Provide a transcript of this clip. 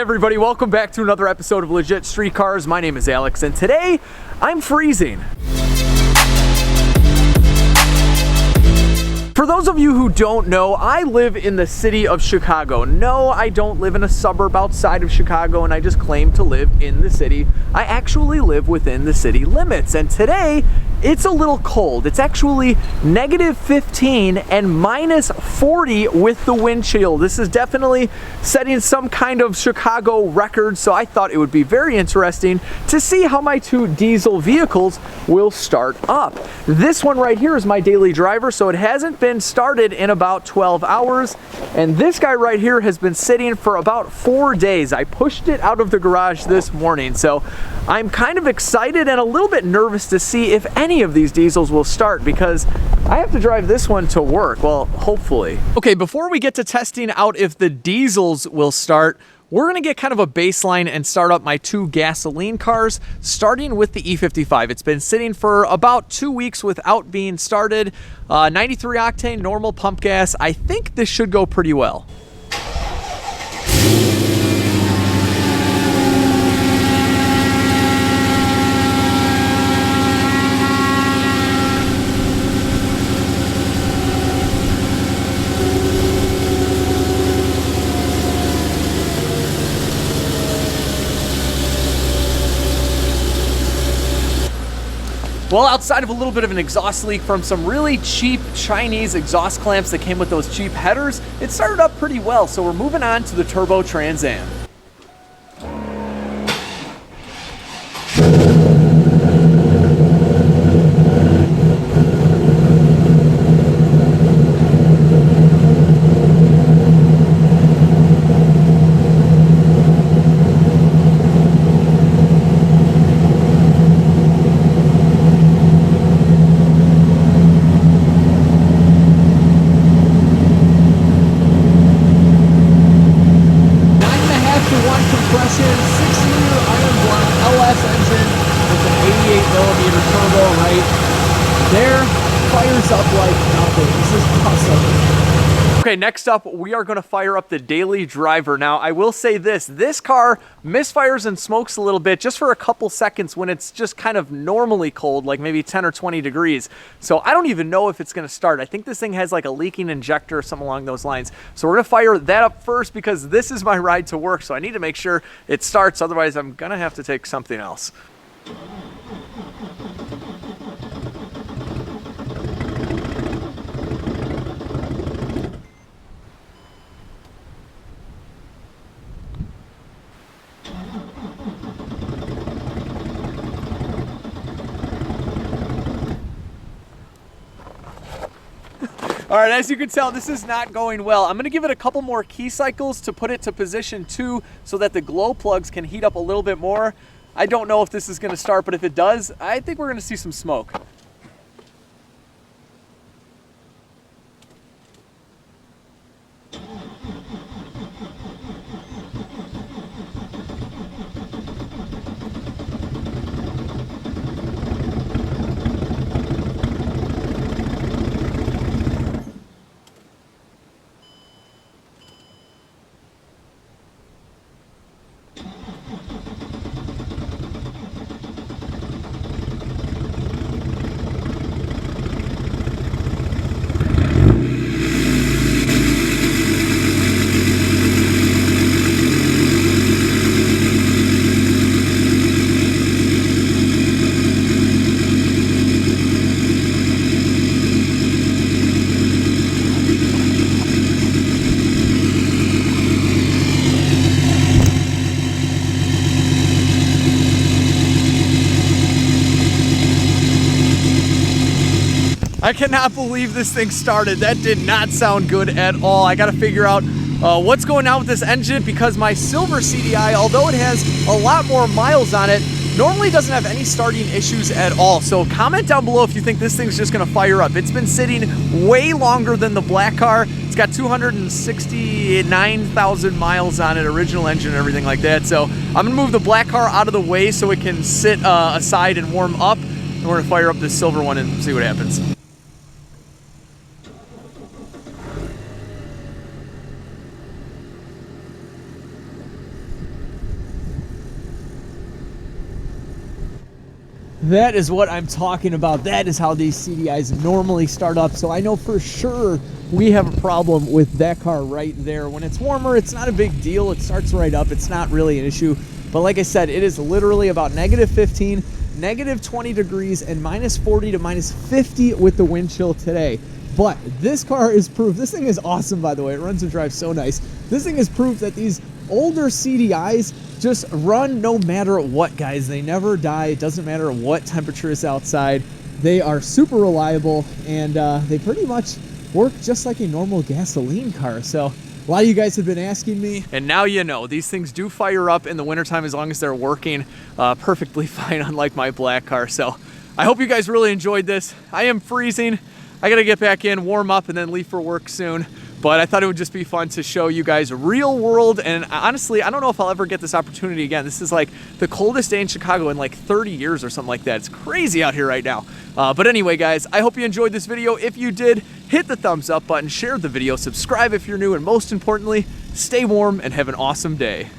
everybody, welcome back to another episode of Legit Street Cars. My name is Alex, and today I'm freezing. For those of you who don't know, I live in the city of Chicago. No, I don't live in a suburb outside of Chicago, and I just claim to live in the city. I actually live within the city limits, and today it's a little cold. It's actually -15 and -40 with the wind chill. This is definitely setting some kind of Chicago record, so I thought it would be very interesting to see how my two diesel vehicles will start up. This one right here is my daily driver, so it hasn't been started in about 12 hours, and this guy right here has been sitting for about 4 days. I pushed it out of the garage this morning, so I'm kind of excited and a little bit nervous to see if any of these diesels will start, because I have to drive this one to work. Well, hopefully. Okay, before we get to testing out if the diesels will start, we're gonna get kind of a baseline and start up my two gasoline cars, starting with the E55. It's been sitting for about 2 weeks without being started. 93 octane, normal pump gas. I think this should go pretty well. Well, outside of a little bit of an exhaust leak from some really cheap Chinese exhaust clamps that came with those cheap headers, it started up pretty well, so we're moving on to the Turbo Trans Am. Fires up like nothing. This is awesome. Okay, next up, we are going to fire up the daily driver. Now, I will say this car misfires and smokes a little bit just for a couple seconds when it's just kind of normally cold, like maybe 10 or 20 degrees. So I don't even know if it's going to start. I think this thing has like a leaking injector or something along those lines. So we're going to fire that up first because this is my ride to work. So I need to make sure it starts. Otherwise, I'm going to have to take something else. All right, as you can tell, this is not going well. I'm gonna give it a couple more key cycles to put it to position 2 so that the glow plugs can heat up a little bit more. I don't know if this is gonna start, but if it does, I think we're gonna see some smoke. I cannot believe this thing started. That did not sound good at all. I gotta figure out what's going on with this engine, because my silver CDI, although it has a lot more miles on it, normally doesn't have any starting issues at all. So comment down below if you think this thing's just gonna fire up. It's been sitting way longer than the black car. It's got 269,000 miles on it, original engine and everything like that. So I'm gonna move the black car out of the way so it can sit aside and warm up. And we're gonna fire up this silver one and see what happens. That is what I'm talking about. That is how these CDIs normally start up. So I know for sure we have a problem with that car right there. When it's warmer, it's not a big deal. It starts right up. It's not really an issue. But like I said, it is literally about -15, -20 degrees, and -40 to -50 with the wind chill today. But this car is proof. This thing is awesome, by the way. It runs and drives so nice. This thing is proof that these older CDIs just run no matter what, guys. They never die. It doesn't matter what temperature is outside. They are super reliable, and they pretty much work just like a normal gasoline car. So a lot of you guys have been asking me, and now you know. These things do fire up in the wintertime as long as they're working perfectly fine, unlike my black car. So I hope you guys really enjoyed this. I am freezing. I gotta get back in, warm up, and then leave for work soon. But I thought it would just be fun to show you guys real world. And honestly, I don't know if I'll ever get this opportunity again. This is like the coldest day in Chicago in like 30 years or something like that. It's crazy out here right now. But anyway, guys, I hope you enjoyed this video. If you did, hit the thumbs up button, share the video, subscribe if you're new, and most importantly, stay warm and have an awesome day.